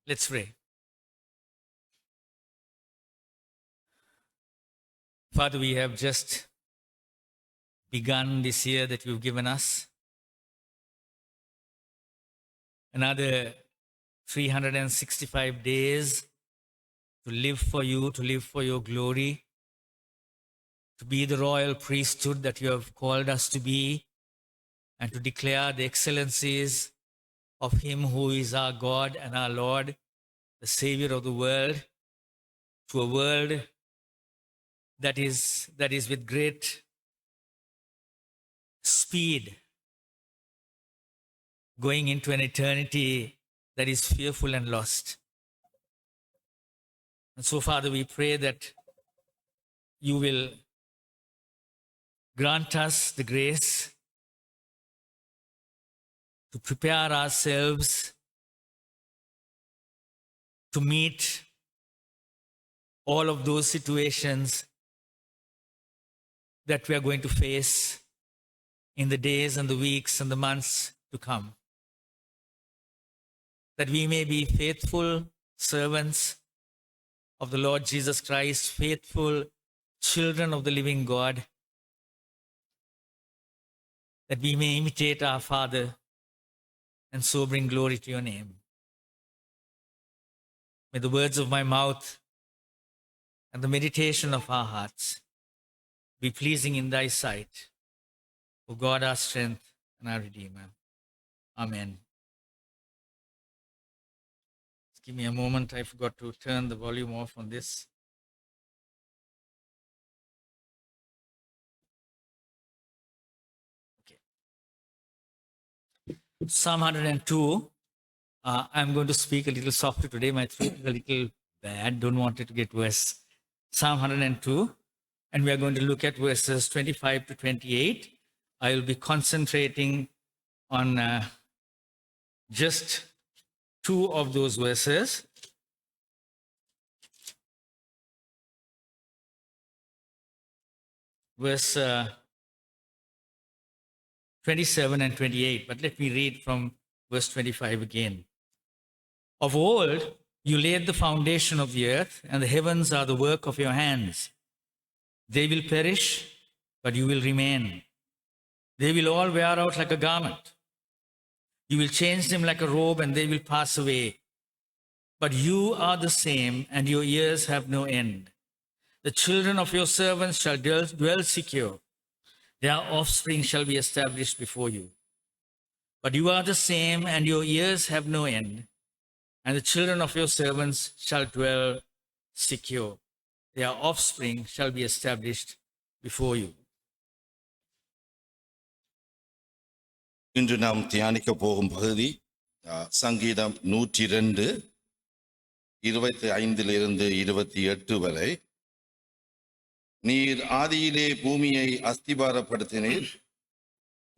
Let's pray. Father, we have just begun this year that you've given us. Another 365 days to live for you, to live for your glory, to be the royal priesthood that you have called us to be, and to declare the excellencies of Him who is our God and our Lord, the Savior of the world, to a world that is with great speed going into an eternity that is fearful and lost. And so, Father, we pray that you will grant us the grace to prepare ourselves to meet all of those situations that we are going to face in the days and the weeks and the months to come. That we may be faithful servants of the Lord Jesus Christ, faithful children of the living God, that we may imitate our Father and so bring glory to your name. May the words of my mouth and the meditation of our hearts be pleasing in thy sight, O God, our strength and our Redeemer. Amen. Just give me a moment. I forgot to turn the volume off on this. Okay. Psalm 102. I'm going to speak a little softer today. My throat is a little bad. Don't want it to get worse. Psalm 102. And we are going to look at verses 25 to 28. I will be concentrating on just two of those verses. Verse 27 and 28. But let me read from verse 25 again. Of old, you laid the foundation of the earth, and the heavens are the work of your hands. They will perish, but you will remain. They will all wear out like a garment. You will change them like a robe, and they will pass away. But you are the same, and your years have no end. The children of your servants shall dwell secure. Their offspring shall be established before you. But you are the same, and your years have no end. And the children of your servants shall dwell secure. Their offspring shall be established before you. இன்று நாம் தியானிக்க போகும் பகுதி சங்கீதம் 102 25 28 வரை. நீர் ஆதியிலே பூமியை அஸ்திபாரப்படுத்தினீர்,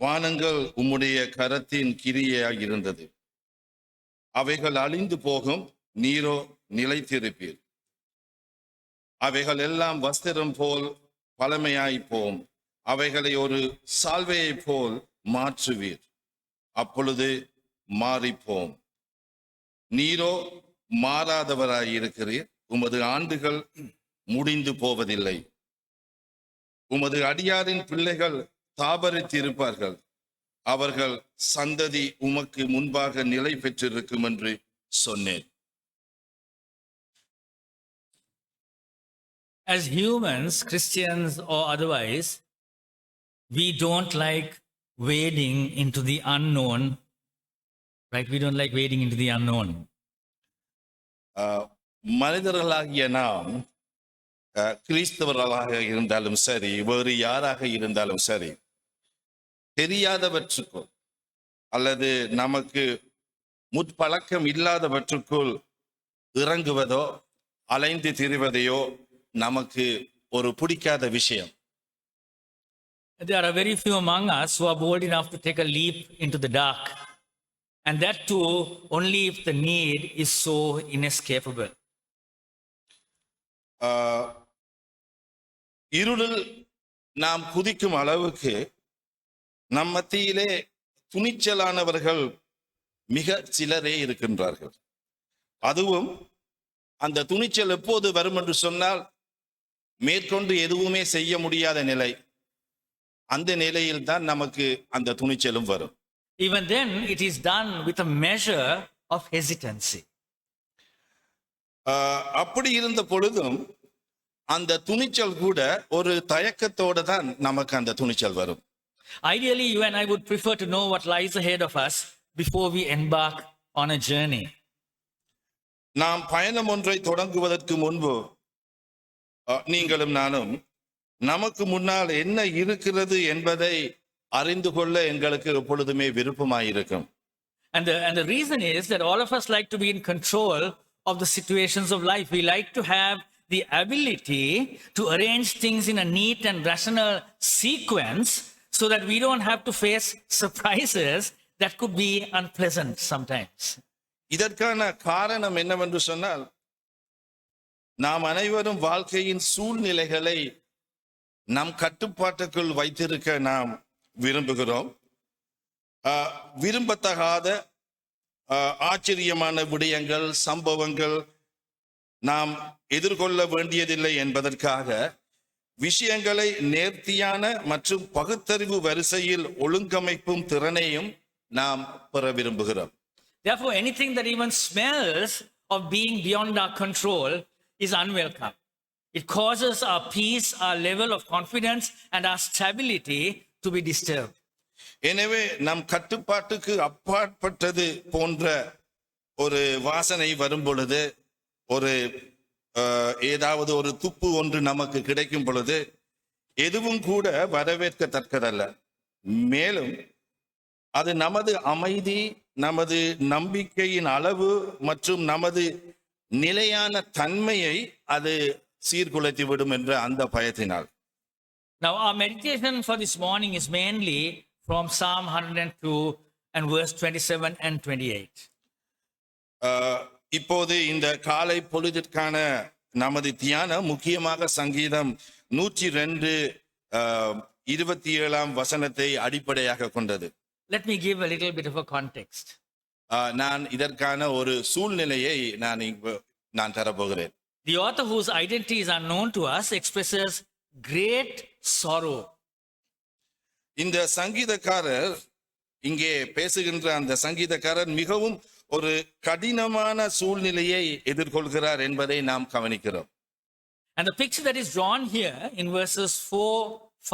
வானங்கள் உம்முடைய கரத்தின் கிரியையாய் இருந்தது. அவைகள் அழிந்து போகும், நீரோ நிலைத்திருப்பீர். அவைகள் எல்லாம் வஸ்திரம் போல் பழமையாய் போம், அவைகளை ஒரு சால்வையை போல் மாற்றுவீர், அப்பொழுது மாறிப்போம். நீரோ மாறாதவராயிருக்கிறீர், உமது ஆண்டுகள் முடிந்து போவதில்லை. உமது அடியாரின் பிள்ளைகள் தாபரித்திருப்பார்கள், அவர்கள் சந்ததி உமக்கு முன்பாக நிலை பெற்றிருக்கும் என்று சொன்னேன். As humans, Christians or otherwise, we don't like wading into the unknown, right? We don't like wading into the unknown. மனிதர்களாகிய நாம் கிறிஸ்தவர்களாக இருந்தாலும் சரி, வேறு யாராக இருந்தாலும் சரி, தெரியாதவற்றுக்குள் அல்லது நமக்கு முற்பழக்கம் இல்லாதவற்றுக்குள் இறங்குவதோ அலைந்து திரிவதையோ நமக்கு ஒரு பிடிக்காத விஷயம். There are very few among us who are bold enough to take a leap into the dark, and that too only if the need is so inescapable. இருளில் நாம் குதிக்கும் அளவுக்கு நம் மத்தியிலே துணிச்சலானவர்கள் மிக சிலரே இருக்கின்றார்கள். அதுவும் அந்த துணிச்சல் எப்போது வரும் என்று சொன்னால் மேற்கொண்டு எதுவுமே செய்ய முடியாத நிலை, அந்த நிலையில் தான் நமக்கு அந்த துணிச்சலும் வரும். Even then, it is done with a measure of hesitancy. அப்படி இருந்த பொழுதும் அந்த துணிச்சல் கூட ஒரு தயக்கத்தோட தான் நமக்கு அந்த துணிச்சல் வரும். Ideally, you and I would prefer to know what lies ahead of us before we embark on a journey. நாம் பயணம் ஒன்றை தொடங்குவதற்கு முன்பு நீங்களும் நானும் நமக்கு முன்னால் என்ன இருக்கிறது என்பதை அறிந்து கொள்ள எங்களுக்கு எப்பொழுதுமே விருப்பமாயிருக்கும். And the reason is that all of us like to be in control of the situations of life. We like to have the ability to arrange things in a neat and rational sequence so that we don't have to face surprises that could be unpleasant sometimes. இதற்கான காரணம் என்னவென்று சொன்னால், நாம் அனைவரும் வாழ்க்கையின் சூழ்நிலைகளை நம் கட்டுப்பாட்டுக்குள் வைத்திருக்க நாம் விரும்புகிறோம். விரும்பத்தகாத ஆச்சரியமான விடயங்கள், சம்பவங்கள் நாம் எதிர்கொள்ள வேண்டியதில்லை என்பதற்காக விஷயங்களை நேர்த்தியான மற்றும் பகுத்தறிவு வரிசையில் ஒழுங்கமைப்பும் திறனையும் நாம் பெற விரும்புகிறோம். Therefore, anything that even smells of being beyond our control is unwelcome. It causes our peace, our level of confidence, and our stability to be disturbed. எனவே நம் கட்டுப்பாட்டுக்கு அப்பாற்பட்டது போன்ற ஒரு வாசனை வரும் பொழுது, ஒரு ஏதாவது ஒரு துப்பு ஒன்று நமக்கு கிடைக்கும் பொழுது, எதுவும் கூட வரவேற்கத்தக்கதல்ல. மேலும் அது நமது அமைதி, நமது நம்பிக்கையின் அளவு மற்றும் நமது நிலையான தன்மையை அது சீர்குலைத்து விடும் என்ற அந்த பயத்தினால். Now, our meditation for this morning is mainly from Psalm 102 and verse 27 and 28. இப்போது இந்த காலை பொழுதிற்கான நமது தியானம் முக்கியமாக சங்கீதம் 102 27 வசனத்தை அடிப்படையாக கொண்டது. Let me give a little bit of a context. நான் இதற்கான ஒரு சூழ்நிலையை நான் தரப்போகிறேன். The author, whose identity is unknown to us, expresses great sorrow. இந்த சங்கீதக்காரர், இங்கே பேசுகின்ற அந்த சங்கீதக்காரர் மிகவும் ஒரு கடினமான சூழ்நிலையை எதிர்கொள்கிறார் என்பதை நாம் கவனிக்கிறோம். And the picture that is drawn here in verses 4,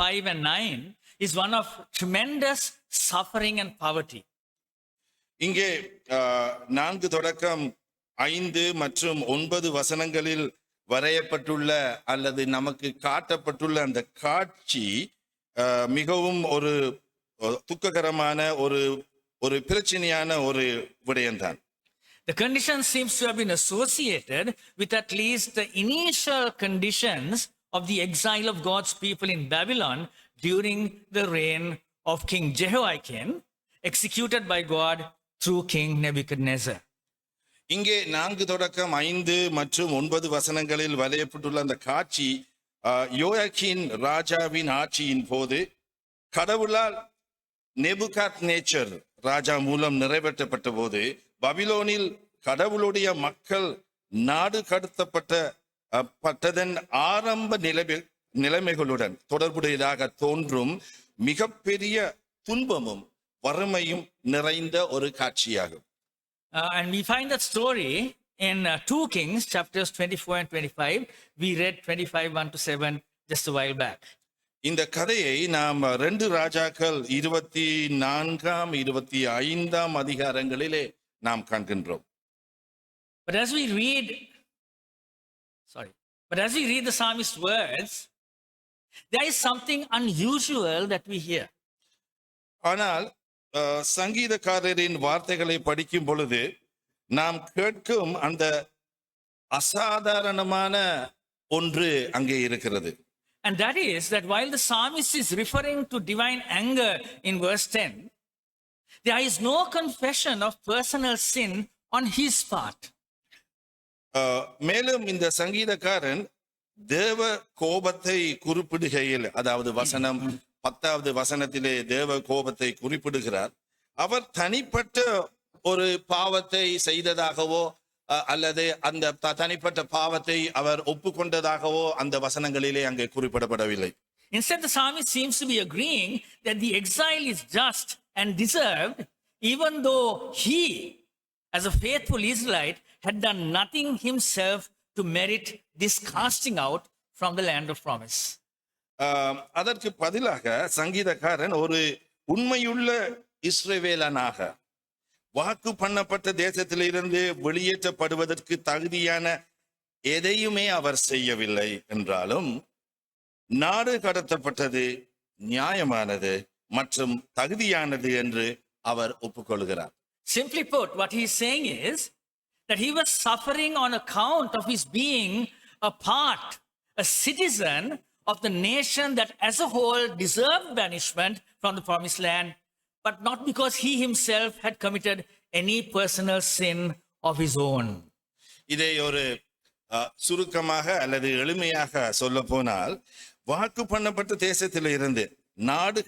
5 and 9 is one of tremendous suffering and poverty. இங்கே 4 தொடக்கம் 5 மற்றும் 9 வசனங்களில் வரையப்பட்டுள்ள அல்லது நமக்கு காட்டப்பட்டுள்ள அந்த காட்சி மிகவும் ஒரு துக்ககரமான ஒரு பிரச்சனையான ஒரு விடயம்தான். The condition seems to have been associated with at least the initial conditions of the exile of God's people in Babylon during the reign of King Jehoiakim, executed by God through King Nebuchadnezzar. இங்கே 4 தொடக்கம் 5 மற்றும் 9 வசனங்களில் வரையப்பட்டுள்ள அந்த காட்சி யோயாக்கீன் ராஜாவின் ஆட்சியின் போது கடவுளால் நேபுகாத்நேச்சர் ராஜா மூலம் நிறைவேற்றப்பட்ட போது பபிலோனில் கடவுளுடைய மக்கள் நாடு கடத்தப்பட்டதன் ஆரம்ப நிலைமைகளுடன் தொடர்புடையதாக தோன்றும் மிகப்பெரிய துன்பமும் வறுமையும் நிறைந்த ஒரு காட்சியாகும். And we find that story in 2 Kings chapters 24 and 25. We read 25, 1 to 7 just a while back. இந்த கதையை நாம் 2 ராஜாக்கள் 24 25 அதிகாரங்களிலே நாம் காண்கின்றோம். But as we read the psalmist's words, there is something unusual that we hear. ஆனால் சங்கீதக்காரரின் வார்த்தைகளை படிக்கும் பொழுது நாம் கேட்கும் அந்த அசாதாரணமான ஒன்று அங்கே இருக்கிறது. And that is that while the psalmist is referring to divine anger in verse 10, there is no confession of personal sin on his part. மேலும் இந்த சங்கீதக்காரன் தேவ கோபத்தை குறிப்பிடுகையில், அதாவது வசனம் 10வது வசனத்திலே தேவ கோபத்தை குறிப்பிடுகிறார். அவர் தனிப்பட்ட ஒரு பாவத்தை செய்ததாகவோ அல்லது அந்த தனிப்பட்ட பாவத்தை அவர் ஒப்புக்கொண்டதாகவோ அந்த வசனங்களிலே அங்கே குறிப்பிடப்படவில்லை. Instead, the psalmist seems to be agreeing that the exile is just and deserved, even though he, as a faithful Israelite, had done nothing himself to merit this casting out from the land of promise. அதற்கு பதிலாக சங்கீதக்காரன் ஒரு உண்மையுள்ள இஸ்ரவேலனாக வாக்கு பண்ணப்பட்ட தேசத்திலிருந்து வெளியேற்றப்படுவதற்கு தகுதியான எதையுமே அவர் செய்யவில்லை என்றாலும் நாடு கடத்தப்பட்டது நியாயமானது மற்றும் தகுதியானது என்று அவர் ஒப்புக்கொள்கிறார். Simply put, what he is saying is that he was suffering on account of his being a part, a citizen of the nation that as a whole deserved banishment from the promised land, but not because he himself had committed any personal sin of his own. இதை ஒரு சுருக்கமாக அல்லது எளிமையாக சொல்ல போனால், வாக்கு பண்ணப்பட்ட தேசத்தில் இருந்து நாடு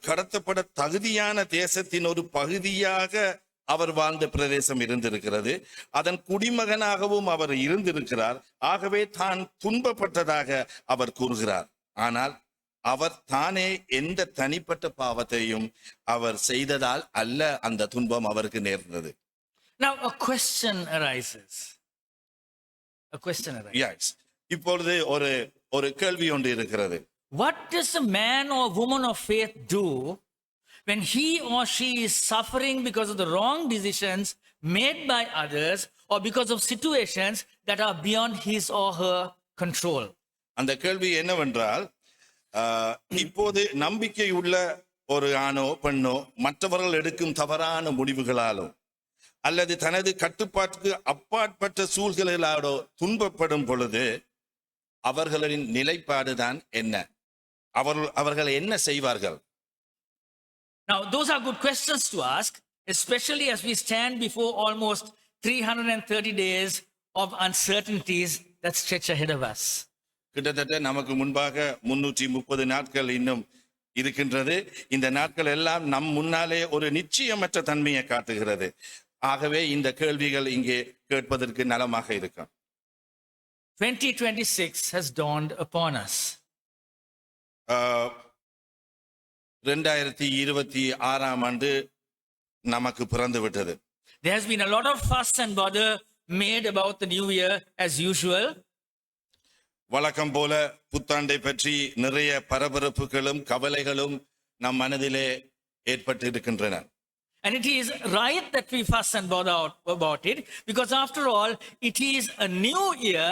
கடத்தப்பட தகுதியான தேசத்தின் ஒரு பகுதியாக அவர் வாழ்ந்த பிரதேசம் இருந்திருக்கிறது. அதன் குடிமகனாகவும் அவர் இருந்திருக்கிறார். ஆகவே தான் துன்பப்பட்டதாக அவர் கூறுகிறார். ஆனால் அவர் தானே எந்த தனிப்பட்ட பாவத்தையும் அவர் செய்ததால் அல்ல அந்த துன்பம் அவருக்கு நேர்ந்தது. Now a question arises. Yes. இப்பொழுது ஒரு கேள்வி ஒன்று இருக்கிறது. What does a man or woman of faith do when he or she is suffering because of the wrong decisions made by others or because of situations that are beyond his or her control? அந்த கேள்வி என்னவென்றால், இப்போது நம்பிக்கை உள்ள ஒரு ஆணோ பெண்ணோ மற்றவர்கள் எடுக்கும் தவறான முடிவுகளாலோ அல்லது தனது கட்டுப்பாட்டுக்கு அப்பாற்பட்ட சூழ்நிலைகளாலோ துன்பப்படும் பொழுது அவர்களின் நிலைப்பாடுதான் என்ன? அவர்கள் என்ன செய்வார்கள்? Now, those are good questions to ask, especially as we stand before almost 330 days of uncertainties that stretch ahead of us. கிட்டத்தட்ட நமக்கு முன்பாக 330 நாட்கள் இன்னும் இருக்கின்றது. இந்த நாட்கள் எல்லாம் நம் முன்னாலே ஒரு நிச்சயமற்ற தன்மையை காட்டுகிறது. ஆகவே இந்த கேள்விகள் இங்கே கேட்பதற்கு நலமாக இருக்கும். 2026 has dawned upon us. 2026 ஆண்டு நமக்கு பிறந்து விட்டது. There has been a lot of fuss and bother made about the new year as usual. வழக்கம் போல புத்தாண்டை பற்றி நிறைய பரபரப்புகளும் கவலைகளும் நம் மனதிலே ஏற்பட்டு இருக்கின்றன. And it is right that we fuss and bother about it, because after all, it is a new year,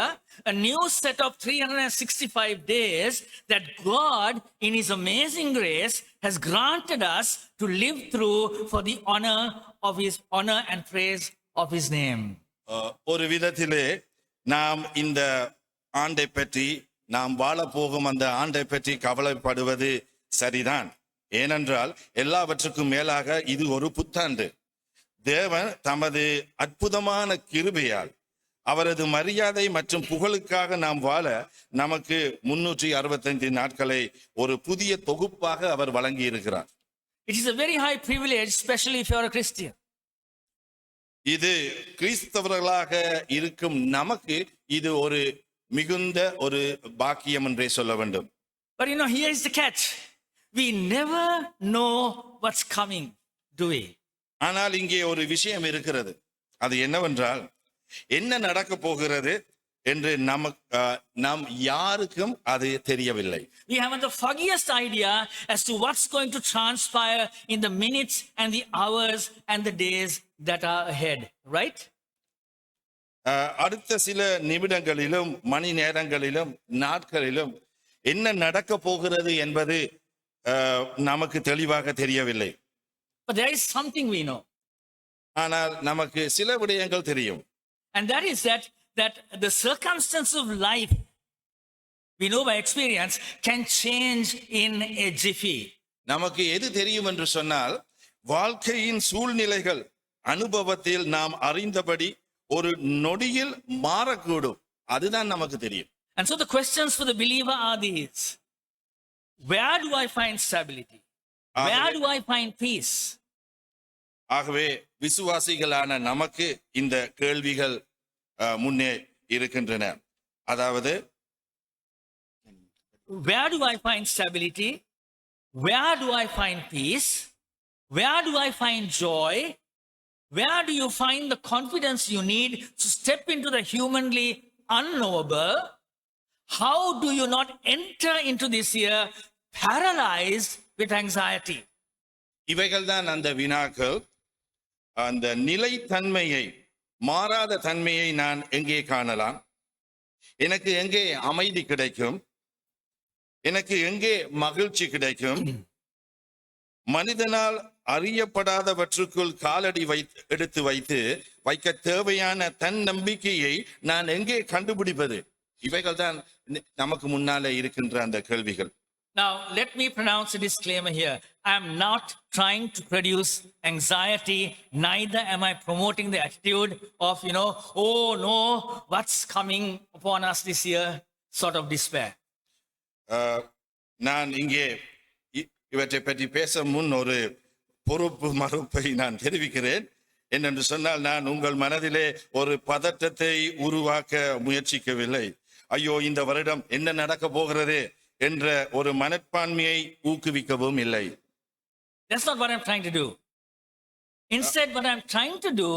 a new set of 365 days that God, in His amazing grace, has granted us to live through for the honor and praise of His name. ஒரு விதத்திலே நாம் இந்த ஆண்டை பற்றி, நாம் வாழ போகும் அந்த ஆண்டை பற்றி கவலைப்படுவது சரிதான். ஏனென்றால் எல்லாவற்றுக்கும் மேலாக இது ஒரு புத்தாண்டு. தேவன் தமது அற்புதமான கிருபையால் அவரது மரியாதை மற்றும் புகழுக்காக நாம் வாழ நமக்கு 365 நாட்களை ஒரு புதிய தொகுப்பாக அவர் வழங்கி இருக்கிறார். It is a very high privilege, especially if you are a Christian. இது கிறிஸ்தவர்களாக இருக்கும் நமக்கு இது ஒரு மிகுந்த ஒரு பாக்கியம் என்றே சொல்ல வேண்டும். But here is the catch. We never know what's coming, do we? ஆனால் இங்கே ஒரு விஷயம் இருக்கிறது. அது என்னவென்றால், என்ன நடக்க போகிறது என்று நாம் யாருக்கும் அது தெரியவில்லை. We haven't the foggiest idea as to what's going to transpire in the minutes and the hours and the days that are ahead, right? அடுத்த சில நிமிடங்களிலும் மணி நேரங்களிலும் நாட்களிலும் என்ன நடக்க போகிறது என்பது நமக்கு தெளிவாக தெரியவில்லை. But there is something we know. ஆனால் நமக்கு சில விடயங்கள் தெரியும். And that is that the circumstances of life, we know by experience, can change in a jiffy. நமக்கு எது தெரியும் என்று சொன்னால், வாழ்க்கையின் சூழ்நிலைகள் அனுபவத்தில் நாம் அறிந்தபடி ஒரு நொடியில் மாறக்கூடும். அதுதான் நமக்கு தெரியும். And so the questions for the believer are these: where do I find stability? Where do I find peace? ஆகவே விசுவாசிகளான நமக்கு இந்த கேள்விகள் முன்னே இருக்கின்றன. அதாவது, where do I find stability? Where do I find peace? Where do I find joy? Where do you find the confidence you need to step into the humanly unknowable? How do you not enter into this year paralyzed with anxiety? இவைகள்தான் அந்த வினாக்கள். அந்த நிலைத்தன்மையை, மாறாத தன்மையை நான் எங்கே காணலாம்? எனக்கு எங்கே அமைதி கிடைக்கும்? எனக்கு எங்கே மகிழ்ச்சி கிடைக்கும்? மனிதனால் அறியப்படாதவற்றுக்குள் காலடி எடுத்து வைக்க தேவையான தன் நம்பிக்கையை நான் எங்கே கண்டுபிடிப்பது? இவைகள் தான் நமக்கு முன்னாலே இருக்கின்ற அந்த கேள்விகள். Now, let me pronounce a disclaimer here. I am not trying to produce anxiety, neither am I promoting the attitude of, oh no, what's coming upon us this year, sort of despair. நான் இங்கே இவற்றை பற்றி பேச முன் ஒரு பொறுப்பு மறுப்பை நான் தெரிவிக்கிறேன். என்னென்று சொன்னால், நான் உங்கள் மனதிலே ஒரு பதற்றத்தை உருவாக்க முயற்சிக்கவில்லை. ஐயோ, இந்த வருடம் என்ன நடக்க போகிறது என்ற ஒரு மனப்பான்மையை ஊக்குவிக்கவும் இல்லை. That's not what I'm trying to do. Instead, what I'm trying to do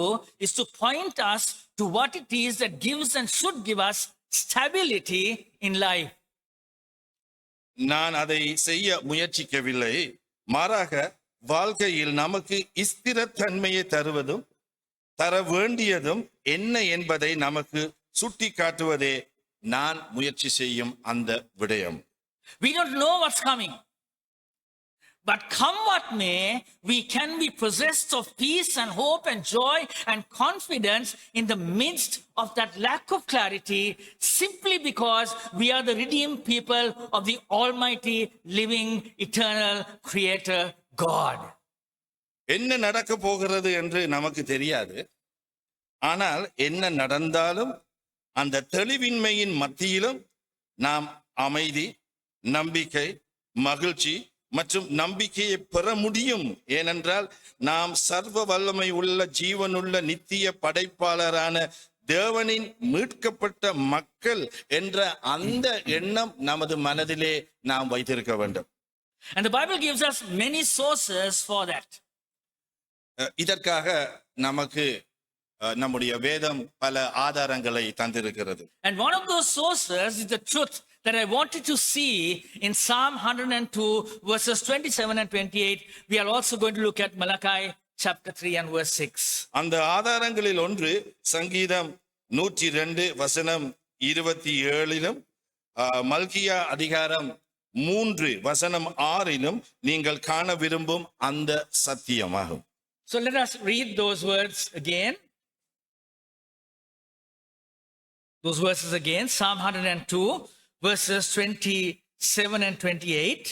is to point us to what it is that gives and should give us stability in life. நான் அதை செய்ய முயற்சிக்கவில்லை. மாறாக, வாழ்க்கையில் நமக்கு ஸ்திரத்தன்மையை தருவதும் தர வேண்டியதும் என்ன என்பதை நமக்கு சுட்டி காட்டுவதே நான் முயற்சி செய்யும் அந்த விடயம். We don't know what's coming. But come what may, we can be possessed of peace and hope and joy and confidence in the midst of that lack of clarity, simply because we are the redeemed people of the Almighty, living, eternal Creator God. என்ன நடக்க போகிறது என்று நமக்கு தெரியாது. ஆனால் என்ன நடந்தாலும் அந்த தெளிவின்மையின் மத்தியிலும் நாம் அமைதி, நம்பிக்கை, மகிழ்ச்சி மற்றும் நம்பிக்கையை பெற முடியும். ஏனென்றால் நாம் சர்வ வல்லமை உள்ள ஜீவனுள்ள நித்திய படைப்பாளரான தேவனின் மீட்கப்பட்ட மக்கள் என்ற அந்த எண்ணம் நமது மனதிலே நாம் வைத்திருக்க வேண்டும். And the Bible gives us many sources for that. இதற்காக நமக்கு நம்முடைய வேதம் பல ஆதாரங்களை தந்திருக்கிறது. And one of those sources is the truth that I wanted to see in Psalm 102 verses 27 and 28. We are also going to look at Malachi chapter 3 and verse 6. அந்த ஆதாரங்களில் ஒன்று சங்கீதம் 102 வசனம் 27 மல்கியா அதிகாரம் 3 வசனம் 6 நீங்கள் காண விரும்பும் அந்த சத்தியமாகும். So let us read those words again. Those verses again. Psalm 102 verses 27 and 28.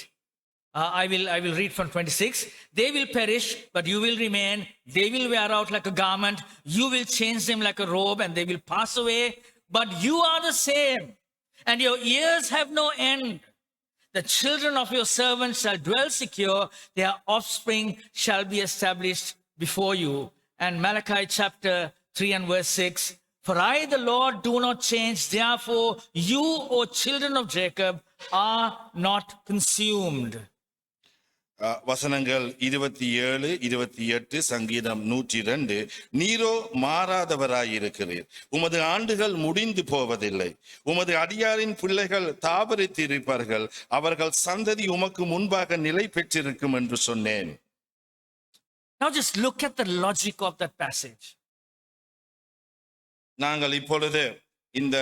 I will read from 26. They will perish, but you will remain. They will wear out like a garment. You will change them like a robe, and they will pass away. But you are the same, and your years have no end. The children of your servants shall dwell secure. Their offspring shall be established before you. And Malachi chapter 3 and verse 6. For I, the Lord, do not change. Therefore, you, O children of Jacob, are not consumed. வசனங்கள் 27, 28 சங்கீதம் 102. நீரோ மாறாதவராயிருக்கிறீர். உமது ஆண்டுகள் முடிந்து போவதில்லை. உமது அடியாரின் பிள்ளைகள் தாபரித்திருப்பார்கள். அவர்கள் சந்ததி உமக்கு முன்பாக நிலை பெற்றிருக்கும் என்று சொன்னேன். Now just look at the logic of that passage. நாங்கள் இப்பொழுது இந்த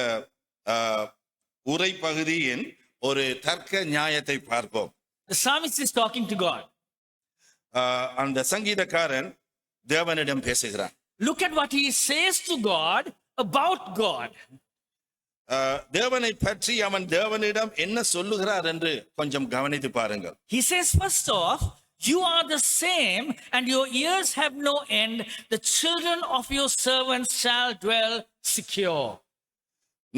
உரை பகுதியின் ஒரு தர்க்க நியாயத்தை பார்ப்போம். The psalmist is talking to God. அந்த சங்கீதக்காரன் தேவனிடம் பேசுகிறான். Look at what he says to God about God. தேவனை பற்றி அவன் தேவனிடம் என்ன சொல்லுகிறார் என்று கொஞ்சம் கவனித்து பாருங்கள். He says, first off, you are the same, and your years have no end. The children of your servants shall dwell secure.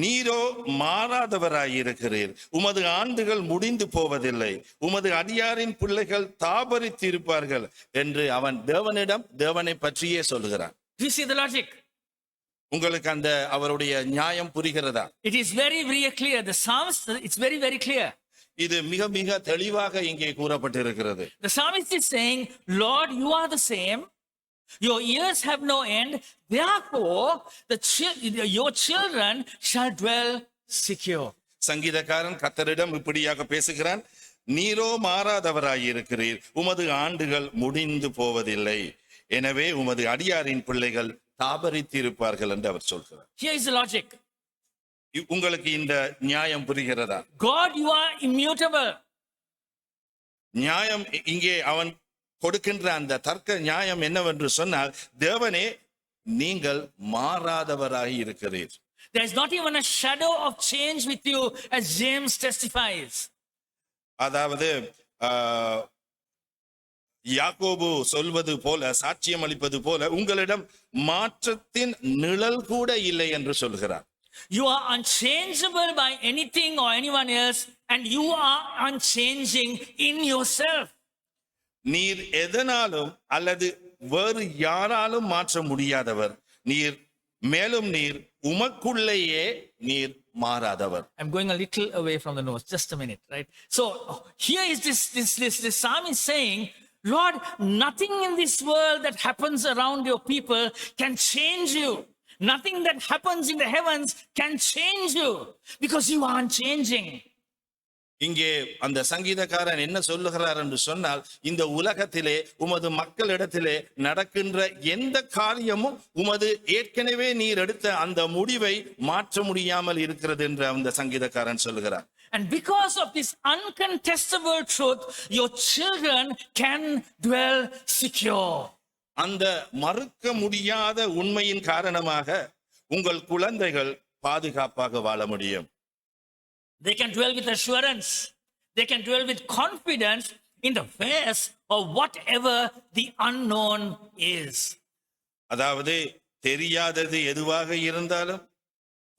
நீரோ மாறாதவராயிருக்கிறீர். உமது ஆண்டுகள் முடிந்து போவதில்லை. உமது அடியாரின் பிள்ளைகள் தாபரித்திருப்பார்கள் என்று அவன் தேவனை பற்றியே சொல்லுகிறான். Do you see the logic? உங்களுக்கு அந்த அவருடைய நியாயம் புரிகிறதா? It is very, very clear. The Psalms, it's very, very clear. இது மிக மிக தெளிவாக இங்கே கூறப்பட்டிருக்கிறது. The psalmist is saying, Lord, you are the same. Your years have no end. Therefore, your children shall dwell secure. சங்கீதக்காரன் கர்த்தரிடம் இப்படியாக பேசுகிறான். நீரோ மாறாதவராயிருக்கிறீர். உமது ஆண்டுகள் முடிந்து போவதில்லை. எனவே உமது அடியாரின் பிள்ளைகள் தாபரித்திருப்பார்கள் என்று அவர் சொல்கிறார். Here is the logic. உங்களுக்கு இந்த நியாயம் புரிகிறதா? God, you are immutable. நியாயம் இங்கே அவன் கொடுக்கின்ற அந்த தர்க்க நியாயம் என்னவென்று சொன்னால், தேவனே நீங்கள் மாறாதவராய் இருக்கிறீர். There is not even a shadow of change with you, as James testifies. அதாவது யாக்கோபு சொல்வது போல, சாட்சியம் அளிப்பது போல, உங்களிடம் மாற்றத்தின் நிழல் கூட இல்லை என்று சொல்கிறார். You are unchangeable by anything or anyone else, and you are unchanging in yourself. நீர் எதனாலும் அல்லது வேறு யாராலும் மாற்ற முடியாதவர். மேலும் நீர் உமக்குள்ளேயே நீர் மாறாதவர். I'm going a little away from the notes, just a minute, right? So here is this psalm is saying, Lord, nothing in this world that happens around your people can change you. Nothing that happens in the heavens can change you, because you are unchanging. இங்கே அந்த சங்கீதக்காரன் என்ன சொல்லுகிறார் என்று சொன்னால், இந்த உலகத்திலே உமது மக்களிடத்திலே நடக்கின்ற எந்த காரியமும் உமது ஏற்கனவே நீர் எடுத்த அந்த முடிவை மாற்ற முடியாமல் இருக்கிறது என்று அந்த சங்கீதக்காரன் சொல்லுகிறார். And because of this uncontestable truth, your children can dwell secure. அந்த மறுக்க முடியாத உண்மையின் காரணமாக உங்கள் குழந்தைகள் பாதுகாப்பாக வாழ முடியும். They can dwell with assurance. They can dwell with confidence in the face of whatever the unknown is. அதாவது தெரியாதது எதுவாக இருந்தாலும்,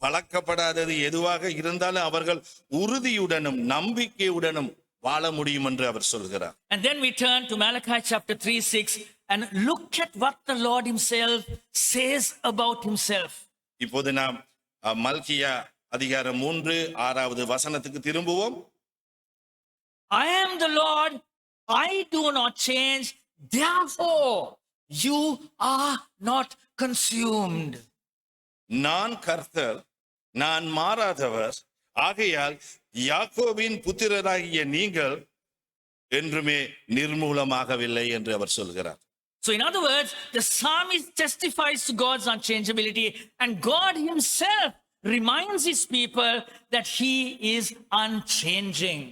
பழக்கப்படாதது எதுவாக இருந்தாலும் அவர்கள் உறுதியுடனும் நம்பிக்கையுடனும் வாழ முடியும் என்று அவர் சொல்கிறார். And then we turn to Malachi chapter 3:6 and look at what the Lord himself says about himself. இப்போது நாம் மல்கியா அதிகாரம் 3:6 வசனத்துக்கு திரும்புவோம். I am the Lord, I do not change, therefore you are not consumed. நான் கர்த்தர், நான் மாறாதவர், ஆகையால் யாக்கோபின் புத்திரராகிய நீங்கள் என்றுமே நிர்மூலமாகவில்லை என்று அவர் சொல்கிறார். So in other words, the psalmist testifies to God's unchangeability, and God himself reminds his people that he is unchanging.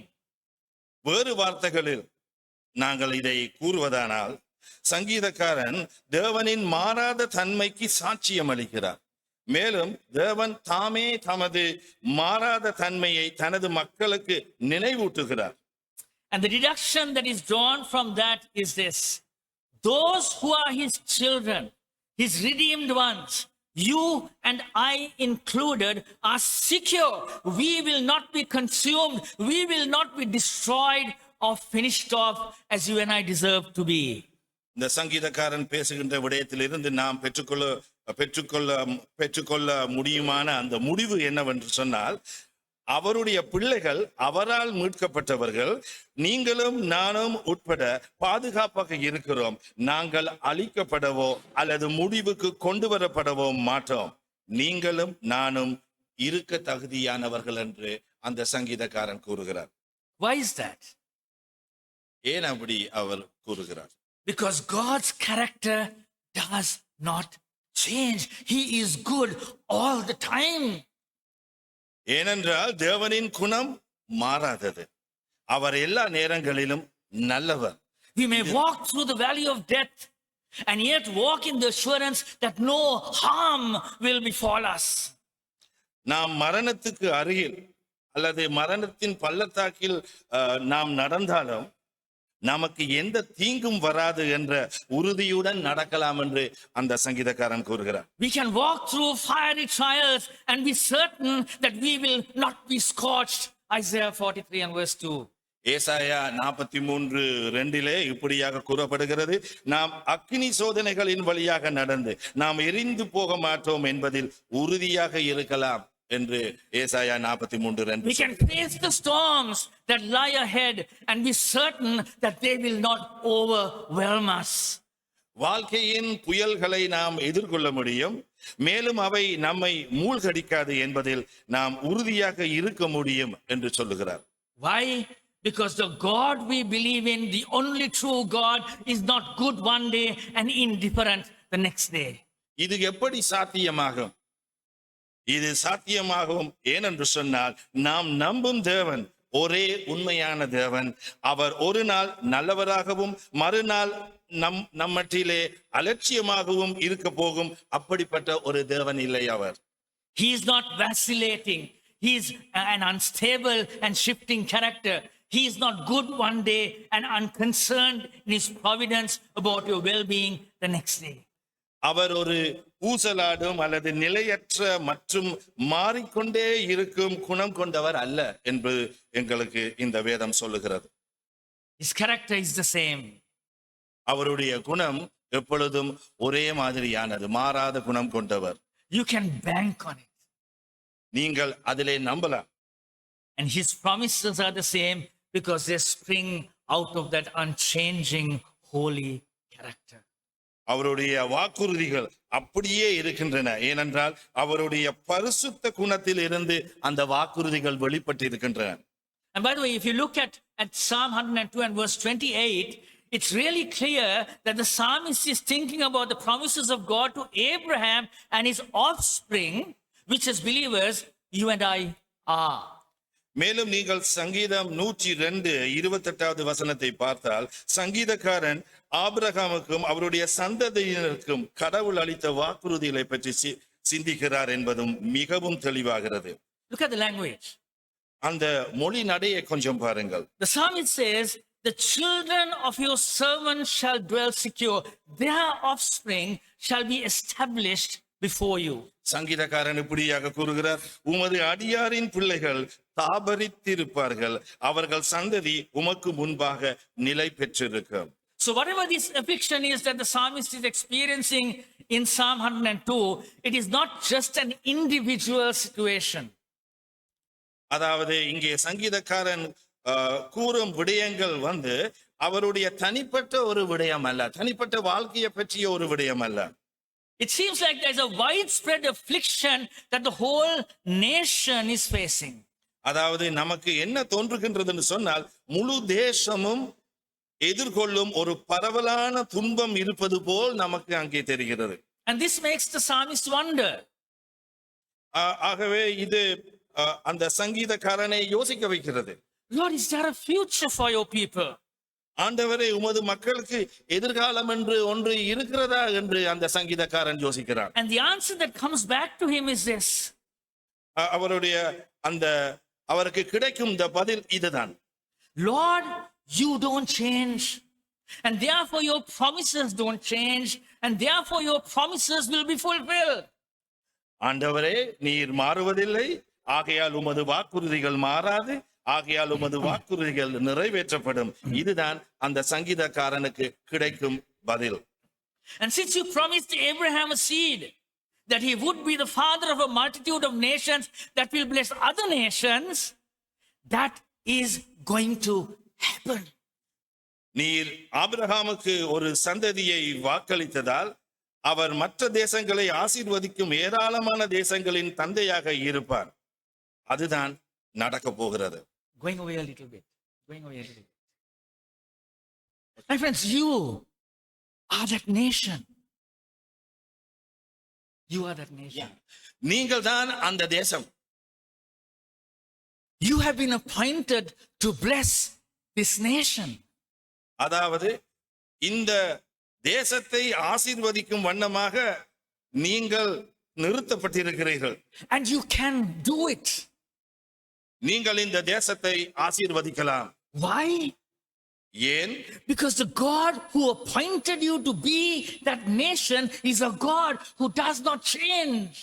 வேறு வார்த்தைகளில் நாங்கள் இதை கூறுவதானால், சங்கீதக்காரன் தேவனின் மாறாத தன்மைக்கு சாட்சியம் அளிக்கிறார். மேலும் தேவன் தாமே தமது மாறாத தன்மையை தனது மக்களுக்கு நினைவூட்டுகிறார். And the deduction that is drawn from that is this: those who are his children, his redeemed ones, you and I included, are secure. We will not be consumed. We will not be destroyed or finished off as you and I deserve to be. இந்த சங்கீதக்காரன் பேசுகின்ற விடயத்திலிருந்து நாம் பெற்றுக்கொள்ள முடியுமான அந்த முடிவு என்னவென்று சொன்னால், அவருடைய பிள்ளைகள் அவரால் மீட்கப்பட்டவர்கள், நீங்களும் நானும் உட்பட பாதுகாப்பாக இருக்கிறோம். நாங்கள் அழிக்கப்படவோ அல்லது முடிவுக்கு கொண்டு வரப்படவோ மாட்டோம். நீங்களும் நானும் இருக்க தகுதியானவர்கள் என்று அந்த சங்கீதக்காரன் கூறுகிறார். Why is that? ஏன் அப்படி அவர் கூறுகிறார்? Because God's character does not change. He is good all the time. ஏனென்றால் தேவனின் குணம் மாறாதது. அவர் எல்லா நேரங்களிலும் நல்லவர். We may walk through the valley of death and yet walk in the assurance that no harm will befall us. நாம் மரணத்துக்கு அருகில் அல்லது மரணத்தின் பள்ளத்தாக்கில் நாம் நடந்தாலும் நமக்கு எந்த தீங்கும் வராது என்ற உறுதியுடன் நடக்கலாம் என்று அந்த சங்கீதக்காரன் கூறுகிறார். We can walk through fiery trials and be certain that we will not be scorched. Isaiah 43 and verse 2. ஏசாயா 43:2 இப்படியாக கூறப்படுகிறது, நாம் அக்கினி சோதனைகளின் வழியாக நடந்து நாம் எரிந்து போக மாட்டோம் என்பதில் உறுதியாக இருக்கலாம் என்று ஏசாயா 43:2. We can face the storms that lie ahead and be certain that they will not overwhelm us. வாழ்க்கையின் புயல்களை நாம் எதிர்கொள்ள முடியும், மேலும் அவை நம்மை மூழ்கடிக்காது என்பதில் நாம் உறுதியாக இருக்க முடியும் என்று சொல்லுகிறார். Why? Because the God we believe in, the only true God, is not good one day and indifferent the next day. இது எப்படி சாத்தியமாகும்? இது சாத்தியமாகும் ஏனென்று சொன்னால், நாம் நம்பும் தேவன் ஒரே உண்மையான தேவன். அவர் ஒரு நாள் நல்லவராகவும் மறுநாள் நம்மட்டிலே அலட்சியமாகவும் இருக்க போகும் அப்படிப்பட்ட ஒரு தேவன் இல்லை அவர். He is not vacillating. He is an unstable and shifting character. He is not good one day and unconcerned in his providence about your well-being the next day. அவர் ஒரு ஊசலாடும் அல்லது நிலையற்ற மற்றும் மாறிக்கொண்டே இருக்கும் குணம் கொண்டவர் அல்ல என்று எங்களுக்கு இந்த வேதம் சொல்லுகிறது. His character is the same. அவருடைய குணம் எப்பொழுதும் ஒரே மாதிரியானது, மாறாத குணம் கொண்டவர். You can bank on it. நீங்கள் அதிலே நம்பலாம். And his promises are the same because they spring out of that unchanging holy character. அவருடைய வாக்குறுதிகள் அப்படியே இருக்கின்றன, ஏனென்றால் அவருடைய பரிசுத்த குணத்தில் இருந்து அந்த வாக்குறுதிகள் வெளிப்பட்டு இருக்கின்றன. And by the way, if you look at Psalm 102 and verse 28, it's really clear that the psalmist is thinking about the promises of God to Abraham and his offspring, which as believers, you and I are. மேலும் நீங்கள் சங்கீதம் 102:28 வசனத்தை பார்த்தால், சங்கீதக்காரன் ஆபிரகாமுக்கும் அவருடைய சந்ததியினருக்கும் கடவுள் அளித்த வாக்குறுதிகளை பற்றி சிந்திக்கிறார் என்பதும் மிகவும் தெளிவாகிறது. Look at the language. அந்த மொழி நடையை கொஞ்சம் பாருங்கள். The psalmist says, the children of your servants shall dwell secure. Their offspring shall be established before you. சங்கீதக்காரன் இப்படியாக கூறுகிறார், உமது அடியாரின் பிள்ளைகள் தாபரித்திருப்பார்கள், அவர்கள் சந்ததி உமக்கு முன்பாக நிலை பெற்றிருக்கும். So whatever this affliction is that the psalmist is experiencing in Psalm 102, it is not just an individual situation. அதாவது இங்கே சங்கீதக்காரன் கூறும் விடயங்கள் அவருடைய தனிப்பட்ட ஒரு விடயம் அல்ல, தனிப்பட்ட வாழ்க்கையை பற்றிய ஒரு விடயம் அல்ல. It seems like there's a widespread affliction that the whole nation is facing. அதாவது நமக்கு என்ன தோன்றுகின்றதுன்னு சொன்னால், முழு தேசமும் எதிர்கொள்ளும் ஒரு பரவலான துன்பம் இருப்பது போல் நமக்கு அங்கே தெரிகிறது. And this makes the psalmist wonder. ஆகவே இது அந்த சங்கீதக்காரனை யோசிக்க வைக்கிறது. Lord, is there a future for your people? ஆண்டவரே, உமது மக்களுக்கு எதிர்காலம் என்று ஒன்று இருக்கிறதா என்று அந்த சங்கீதக்காரன் யோசிக்கிறார். And the answer that comes back to him is this. அவருக்கு கிடைக்கும் இந்த பதில் இதுதான். Lord, you don't change, and therefore your promises don't change, and therefore your promises will be fulfilled. ஆண்டவரே, நீர் மாறுவதில்லை, ஆகையால் உமது வாக்குறுதிகள் மாறாது, ஆகையால் உமது வாக்குறுதிகள் நிறைவேற்றப்படும். இதுதான் அந்த சங்கீதக்காரனுக்கு கிடைக்கும் பதில். And since you promised Abraham a seed, that he would be the father of a multitude of nations that will bless other nations, that is going to happen. நீர் ஆபிரகாமுக்கு ஒரு சந்ததியை வாக்களித்ததால் அவர் மற்ற தேசங்களை ஆசீர்வதிக்கும் ஏராளமான தேசங்களின் தந்தையாக இருப்பார். அதுதான் நடக்க போகிறது. Going away a little bit. My friends, you are that nation. You are that nation. நீங்கள் தான் அந்த தேசம். You have been appointed to bless this nation. அதாவது இந்த தேசத்தை ஆசீர்வதிக்கும் வண்ணமாக நீங்கள் நிறுத்தப்பட்டிருக்கிறீர்கள். And you can do it. நீங்கள் இந்த தேசத்தை ஆசீர்வதிக்கலாம். Why? ஏன்? Because the God who appointed you to be that nation is a God who does not change.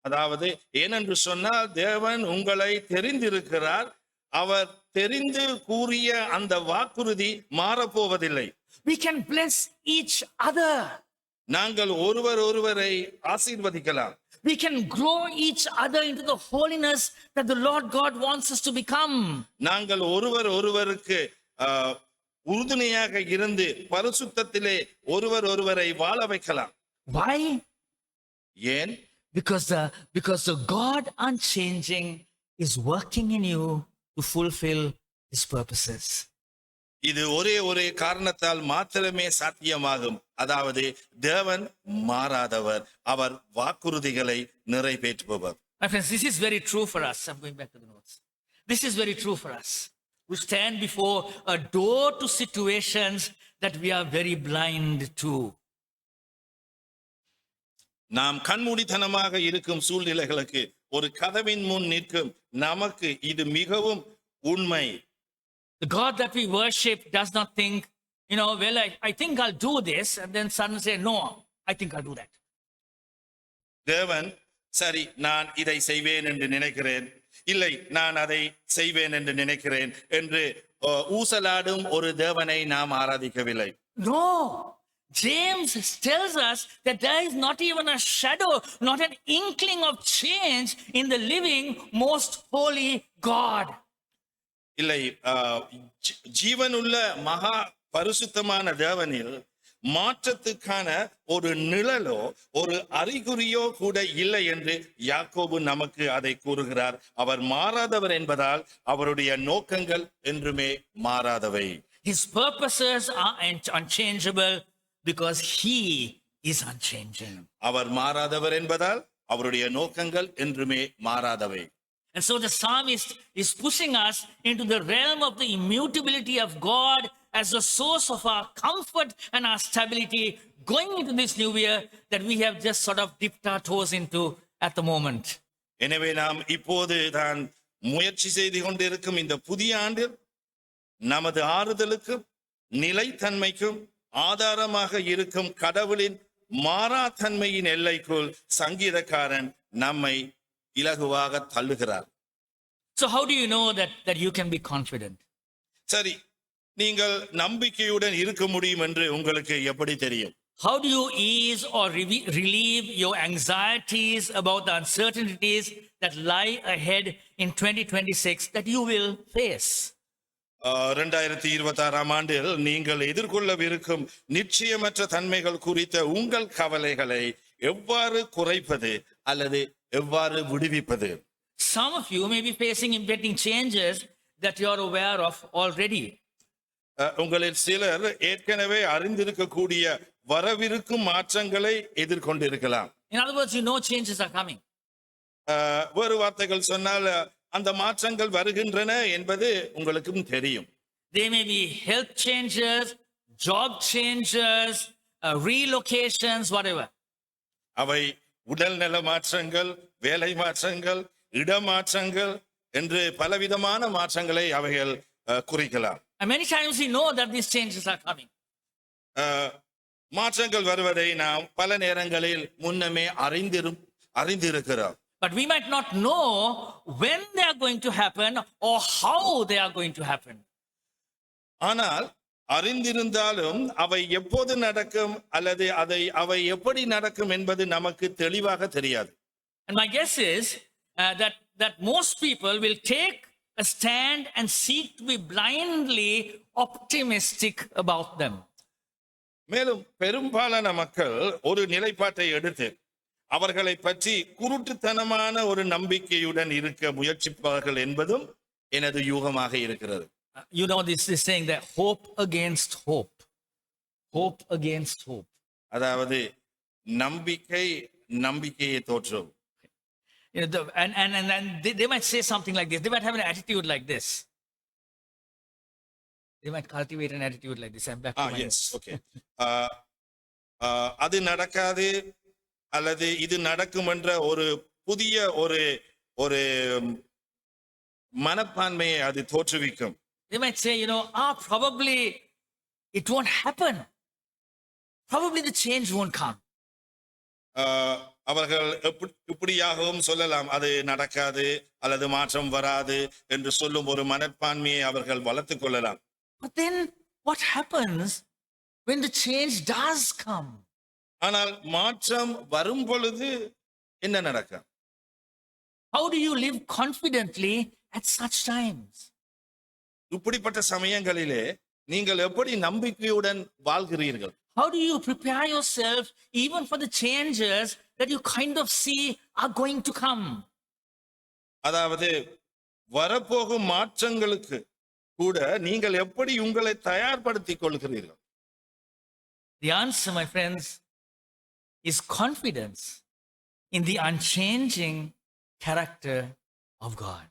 அதாவது ஏனென்று சொன்னால் தேவன் உங்களை தெரிந்திருக்கிறார். அவர் தெரிந்து கூறிய அந்த வாக்குறுதி மாறப்போவதில்லை. We can bless each other. நாங்கள் ஒருவரை ஆசீர்வதிக்கலாம். We can grow each other into the holiness that the Lord God wants us to become. நாங்கள் ஒருவருக்கு உறுதுணையாக இருந்து பரிசுத்தத்திலே ஒருவரை வாழ வைக்கலாம். Why? ஏன்? Because the God unchanging is working in you to fulfill his purposes. இது ஒரே காரணத்தால் மாத்திரமே சாத்தியமாகும். அதாவது தேவன் மாறாதவர், அவர் வாக்குறுதிகளை நிறைவேற்றுபவர். My friends, this is very true for us. I'm going back to the notes. This is very true for us. We stand before a door to situations that we are very blind to. நாம் கண்மூடித்தனமாக இருக்கும் சூழ்நிலைகளுக்கு ஒரு கதவின் முன் நிற்கும் நமக்கு இது மிகவும் உண்மை. The God that we worship does not think, well, I think I'll do this, and then suddenly say, no, I think I'll do that. தேவன் சரி நான் இதை செய்வேன் என்று நினைக்கிறேன், இல்லை நான் அதை செய்வேன் என்று நினைக்கிறேன் என்று ஊசலாடும் ஒரு தேவனை நாம் ஆராதிக்கவில்லை. No. James tells us that there is not even a shadow, not an inkling of change in the living, most holy God. இல்லை, ஜீவனுள்ள மகா பரிசுத்தமான தேவனில் மாற்றத்துக்கான ஒரு நிழலோ ஒரு அறிகுறியோ கூட இல்லை என்று யாக்கோபு நமக்கு அதை கூறுகிறார். அவர் மாறாதவர் என்பதால் அவருடைய நோக்கங்கள் என்றுமே மாறாதவை. His purposes are unchangeable because he is unchanging. அவர் மாறாதவர் என்பதால் அவருடைய நோக்கங்கள் என்றுமே மாறாதவை. And so the psalmist is pushing us into the realm of the immutability of God as the source of our comfort and our stability going into this new year that we have just sort of dipped our toes into at the moment. எனவே நாம் இப்போது தான் முயற்சி செய்து கொண்டிருக்கும் இந்த புதிய ஆண்டில் நமது ஆறுதலுக்கும் நிலைத்தன்மைக்கும் ஆதாரமாக இருக்கும் கடவுளின் மாறாத்தன்மையின் எல்லைக்குள் சங்கீதக்காரன் நம்மை இலகுவாக தள்ளுகிறார். So how do you know that you can be confident? சரி, நீங்கள் நம்பிக்கையுடன் இருக்க முடியும் என்று உங்களுக்கு எப்படி தெரியும்? How do you ease or relieve your anxieties about the uncertainties that lie ahead in 2026 that you will face? 2026 ஆண்டில் நீங்கள் எதிர்கொள்ளவிருக்கும் நிச்சயமற்ற தன்மைகள் குறித்த உங்கள் கவலைகளை எவ்வாறு குறைப்பது அல்லது எவ்வாறு விடுவிப்பது? Some of you may be facing impending changes that you are aware of already. உங்களில் சிலர் ஏற்கனவே அறிந்திருக்கக்கூடிய வரவிருக்கும் மாற்றங்களை எதிர்கொண்டிருக்கலாம். In other words, you know changes are coming. வேறு வார்த்தைகள் சொன்னால் அந்த மாற்றங்கள் வருகின்றன என்பது உங்களுக்கும் தெரியும். They may be health changes, job changes, relocations, whatever. அவை உடல் நல மாற்றங்கள், வேலை மாற்றங்கள், இடமாற்றங்கள் என்று பலவிதமான மாற்றங்களை அவைகள் குறிக்கலாம். And many times we know that these changes are coming. மாற்றங்கள் வருவதை நாம் பல நேரங்களில் முன்னமே அறிந்திருக்கிறோம். But we might not know when they are going to happen or how they are going to happen. ஆனால் அறிந்திருந்தாலும் அவை எப்போது நடக்கும் அல்லது அவை எப்படி நடக்கும் என்பது நமக்கு தெளிவாக தெரியாது. And my guess is that most people will take a stand and seek to be blindly optimistic about them. மேலும் பெரும்பாலான மக்கள் ஒரு நிலைப்பாட்டை எடுத்து அவர்களை பற்றி குருட்டுத்தனமான ஒரு நம்பிக்கையுடன் இருக்க முயற்சிப்பார்கள் என்பதும் எனது யூகமாக இருக்கிறது. You know, this is saying that hope against hope. Hope against hope. அதாவது நம்பிக்கையை தோற்றும். And they might say something like this. They might have an attitude like this. They might cultivate an attitude like this. I'm back to my yes, okay. அது நடக்காது அல்லது இது நடக்கும் என்ற ஒரு புதிய ஒரு மனப்பான்மையை அது தோற்றுவிக்கும். They might say, probably it won't happen. Probably the change won't come. அவர்கள் இப்படியாகவும் சொல்லலாம், அது நடக்காது அல்லது மாற்றம் வராது என்று சொல்லும் ஒரு மனப்பான்மையை அவர்கள் வளர்த்துக் கொள்ளலாம். But then what happens when the change does come? ஆனால் மாற்றம் வரும் பொழுது என்ன நடக்கும்? How do you live confidently at such times? இப்படிப்பட்ட சமயங்களிலே நீங்கள் எப்படி நம்பிக்கையுடன் வாழ்கிறீர்கள்? How do you prepare yourself even for the changes that you kind of see are going to come? அதாவது வரப்போகும் மாற்றங்களுக்கு கூட நீங்கள் எப்படி உங்களை தயார்படுத்திக் கொள்கிறீர்கள்? The answer, my friends, is confidence in the unchanging character of God.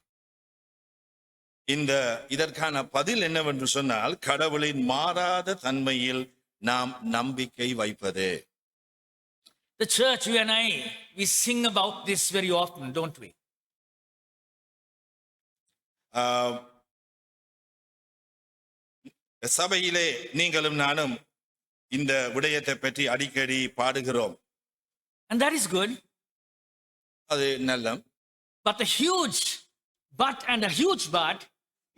இதற்கான பதில் என்னவென்று சொன்னால், கடவுளின் மாறாத தன்மையில் நாம் நம்பிக்கை வைப்பது. The church, you and I, we sing about this very often, don't we? சபையிலே நீங்களும் நானும் இந்த விடயத்தை பற்றி அடிக்கடி பாடுகிறோம். And that is good. அது நல்லம். But a huge but,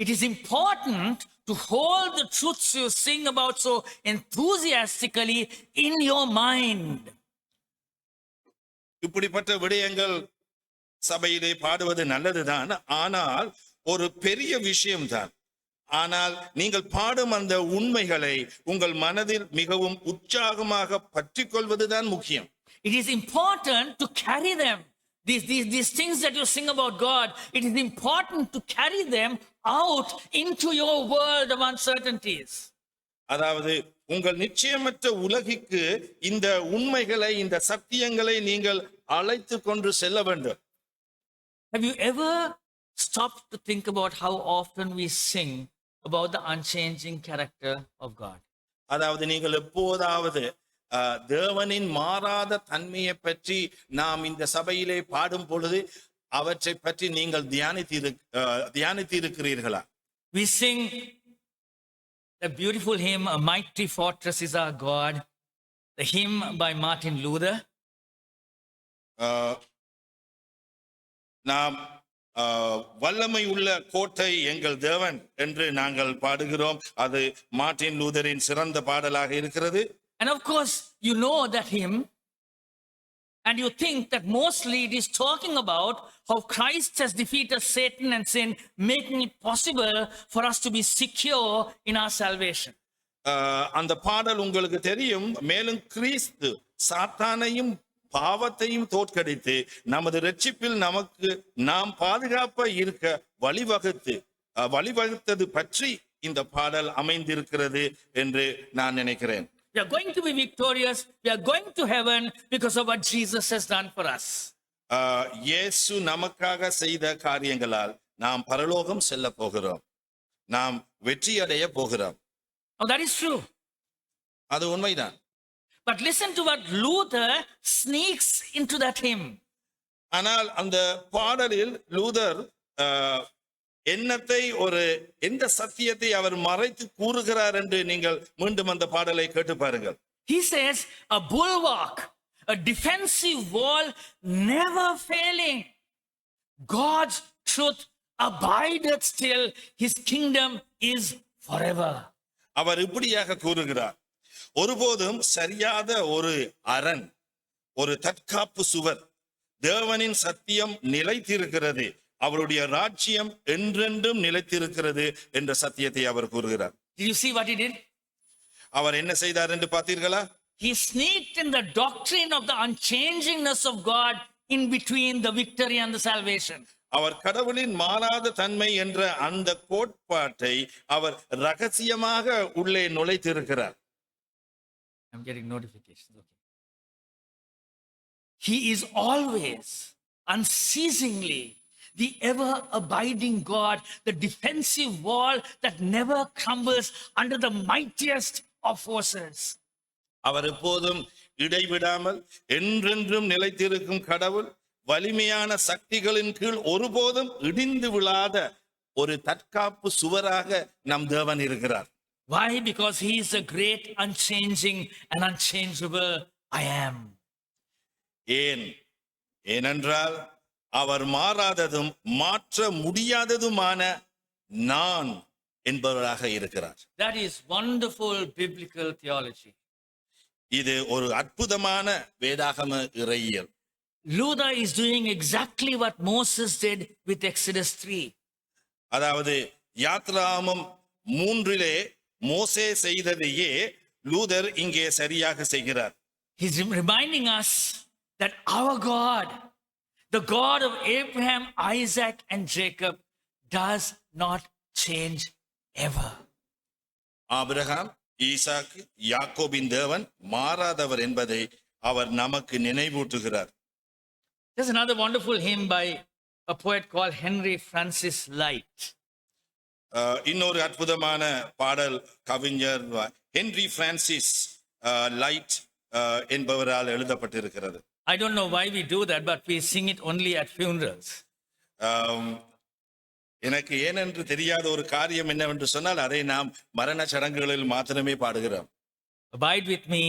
it is important to hold the truths you sing about so enthusiastically in your mind. இப்படிப்பட்ட விடயங்கள் சபையிலே பாடுவது நல்லதுதான், ஆனால் ஒரு பெரிய விஷயம்தான். ஆனால் நீங்கள் பாடும் அந்த உண்மைகளை உங்கள் மனதில் மிகவும் உற்சாகமாக பற்றிக் கொள்வதுதான் முக்கியம். It is important to carry them. These things that you sing about God, it is important to carry them out into your world of uncertainties. அதாவது உங்கள் நிச்சயமற்ற உலகிற்கு இந்த உண்மைகளை, இந்த சத்தியங்களை நீங்கள் அழைத்து கொண்டு செல்ல வேண்டும். Have you ever stopped to think about how often we sing about the unchanging character of God? அதாவது நீங்கள் எப்போதாவது தேவனின் மாறாத தன்மையை பற்றி நாம் இந்த சபையிலே பாடும் பொழுது அவற்றை பற்றி நீங்கள் தியானித்திருக்கிறீர்களா? We sing the beautiful hymn, "A Mighty Fortress is Our God," the hymn by Martin Luther. நாம் வல்லமை உள்ள கோட்டை எங்கள் தேவன் என்று நாங்கள் பாடுகிறோம். அது மார்ட்டின் லூதரின் சிறந்த பாடலாக இருக்கிறது. And of course, you know that hymn, and you think that mostly it is talking about how Christ has defeated Satan and sin, making it possible for us to be secure in our salvation. அந்த பாடல் உங்களுக்கு தெரியும். மேலும் கிறிஸ்து சாத்தானையும் பாவத்தையும் தோற்கடித்து நமது இரட்சிப்பில் நாம் பாதுகாப்பா இருக்க வழிவகுத்தது பற்றி இந்த பாடல் அமைந்திருக்கிறது என்று நான் நினைக்கிறேன். We are going to be victorious. We are going to heaven because of what Jesus has done for us. இயேசு நமக்காக செய்த காரியங்களால் நாம் பரலோகம் செல்ல போகிறோம். நாம் வெற்றி அடைய போகிறோம். Oh, that is true. அது உண்மைதான். But listen to what Luther sneaks into that hymn. ஆனால் அந்த பாடலில் லூதர் எந்த சத்தியத்தை அவர் மறைத்து கூறுகிறார் என்று நீங்கள் மீண்டும் அந்த பாடலை கேட்டு பாருங்கள். He says, a bulwark, a defensive wall, never failing. God's truth abideth still. His kingdom is forever. அவர் இப்படியாக கூறுகிறார், ஒருபோதும் சரியாத ஒரு அரண், ஒரு தற்காப்பு சுவர், தேவனின் சத்தியம் நிலைத்திருக்கிறது, அவருடைய ராஜ்யம் என்றென்றும் நிலைத்திருக்கிறது என்ற சத்தியத்தை அவர் கூறுகிறார். Did you see what he did? அவர் என்ன செய்தார் என்று பார்த்தீர்களா? He sneaked in the doctrine of the unchangingness of God in between the victory and the salvation. அவர் கடவுளின் மாறாத தன்மை என்ற அந்த கோட்பாட்டை அவர் ரகசியமாக உள்ளே நுழைத்திருக்கிறார். I'm getting notifications. Okay. He is always, unceasingly, the ever-abiding God, the defensive wall that never crumbles under the mightiest of forces. அவர் எப்போதும் இடைவிடாமல் என்றென்றும் நிலைத்திருக்கும் கடவுள், வலிமையான சக்திகளின் கீழ் ஒருபோதும் இடிந்து விழாத ஒரு தற்காப்பு சுவராக நம் தேவன் இருக்கிறார். Why? Because he is the great, unchanging, and unchangeable I am. ஏன்? ஏனென்றால் அவர் மாறாததும் மாற்ற முடியாததுமான நான் என்பவராக இருக்கிறார். That is wonderful biblical theology. இது ஒரு அற்புதமான வேதாகம இறையியல். Luther is doing exactly what Moses did with Exodus 3. அதாவது யாத்ராகமம் 3 மோசே செய்ததையே லூதர் இங்கே சரியாக செய்கிறார். He's reminding us that our God, the God of Abraham, Isaac, and Jacob, does not change ever. Abraham, ஈசாக்கு, யாக்கோபின் தேவன் மாறாதவர் என்பதை அவர் நமக்கு நினைவூட்டுகிறார். There's another wonderful hymn by a poet called Henry Francis Lyte. இன்னொரு அற்புதமான பாடல் கவிஞர் ஹென்றி பிரான்சிஸ் லைட் என்பவரால் எழுதப்பட்டிருக்கிறது. I don't know why we do that, but we sing it only at funerals. எனக்கு ஏனென்று தெரியாத ஒரு காரியம் என்னவென்று சொன்னால் அதை நாம் மரண சடங்குகளில் மாத்திரமே பாடுகிறோம். Abide with me,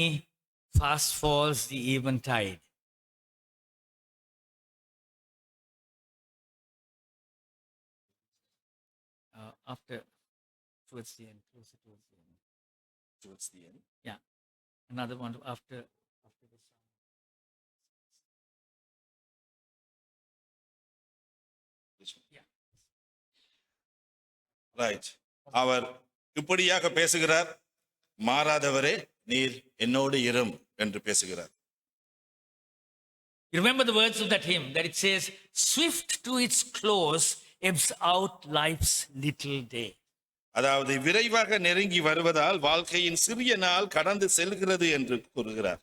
fast falls the eventide. After, towards the end, closer towards the end. Towards the end. Yeah, another one after the song. This one. Yeah. Right. அவர் இப்படியாக பேசுகிறார், மாறாதவரே நீர் என்னோடு இரும் என்று பேசுகிறார். You remember the words of that hymn that it says, swift to its close ebbs out life's little day. அதாவது விரைவாக நெருங்கி வருவதால் வாழ்க்கையின் சிறிய நாள் கடந்து செல்கிறது என்று கூறுகிறார்.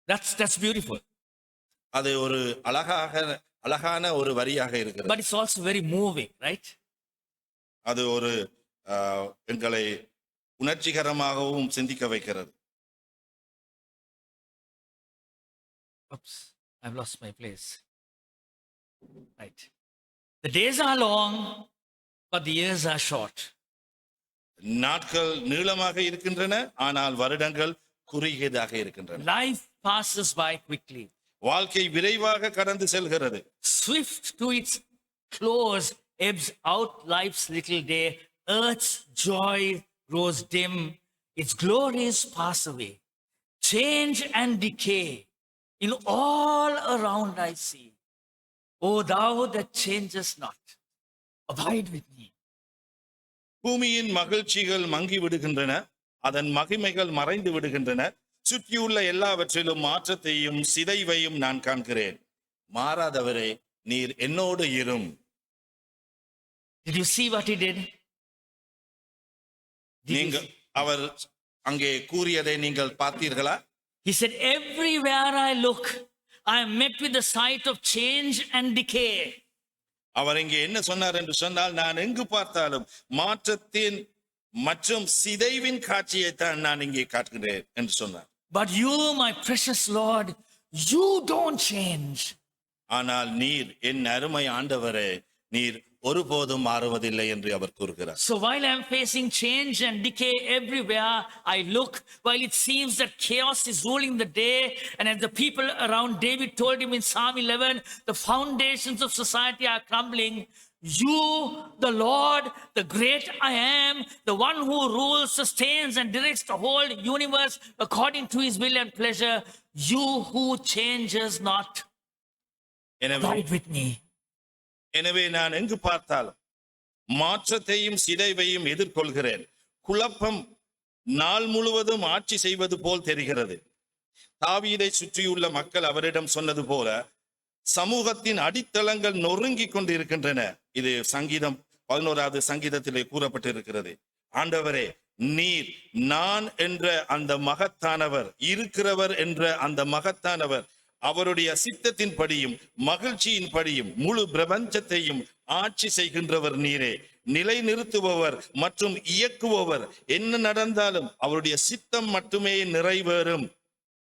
That's beautiful. அது ஒரு அழகான ஒரு வரியாக இருக்கிறது. But it's also very moving, right? அது ஒரு எங்களை உணர்ச்சிகரமாகவும் சிந்திக்க வைக்கிறது. Oops, I've lost my place. Right. The days are long, but the years are short. நாட்கள் நீளமாக இருக்கின்றன, ஆனால் வருடங்கள் குறுகியதாக இருக்கின்றன. Life passes by quickly. வாழ்க்கை விரைவாக கடந்து செல்கிறது. Swift to its close ebbs out life's little day. Earth's joy grows dim. Its glories pass away. Change and decay in all around I see. O thou that changest not, abide with me. பூமியின் மகிழ்ச்சிகள் மங்கி விடுகின்றன, அதன் மகிமைகள் மறைந்து விடுகின்றன. சுற்றியுள்ள எல்லாவற்றிலும் மாற்றத்தையும் சிதைவையும் நான் காண்கிறேன். மாறாதவரே நீர் என்னோடு இரும். Did you see what he did? நீங்கள் அவர் அங்கே கூறியதை நீங்கள் பார்த்தீர்களா? He said, everywhere I look, I am met with the sight of change and decay. அவர் இங்கே என்ன சொன்னார் என்று சொன்னால், நான் எங்கு பார்த்தாலும் மாற்றத்தின் மற்றும் சிதைவின் காட்சியை தான் நான் இங்கே காட்டுகிறேன் என்று சொன்னார். But you, my precious Lord, you don't change. ஆனால் நீர் என் அருமை ஆண்டவரே, நீர் ஒருபோதும் மாறுவதில்லை என்று அவர் கூறுகிறார். So while I am facing change and decay everywhere I look, while it seems that chaos is ruling the day, and as the people around David told him in Psalm 11, the foundations of society are crumbling, you, the Lord, the great I am, the one who rules, sustains, and directs the whole universe according to his will and pleasure, you who changes not, abide with me. எனவே நான் எங்கு பார்த்தாலும் மாற்றத்தையும் சிதைவையும் எதிர்கொள்கிறேன். குழப்பம் நாள் முழுவதும் ஆட்சி செய்வது போல் தெரிகிறது. தாவீதை சுற்றியுள்ள மக்கள் அவரிடம் சொன்னது போல சமூகத்தின் அடித்தளங்கள் நொறுங்கிக் கொண்டிருக்கின்றன. இது சங்கீதம் 11வது சங்கீதத்திலே கூறப்பட்டிருக்கிறது. ஆண்டவரே, நீர் நான் என்ற அந்த மகத்தானவர், இருக்கிறவர் என்ற அந்த மகத்தானவர், அவருடைய சித்தத்தின் படியும் மகிழ்ச்சியின் படியும் முழு பிரபஞ்சத்தையும் ஆட்சி செய்கின்றவர் நீரே, நிலை நிறுத்துபவர் மற்றும் இயக்குபவர். என்ன நடந்தாலும் அவருடைய சித்தம் மட்டுமே நிறைவேறும்.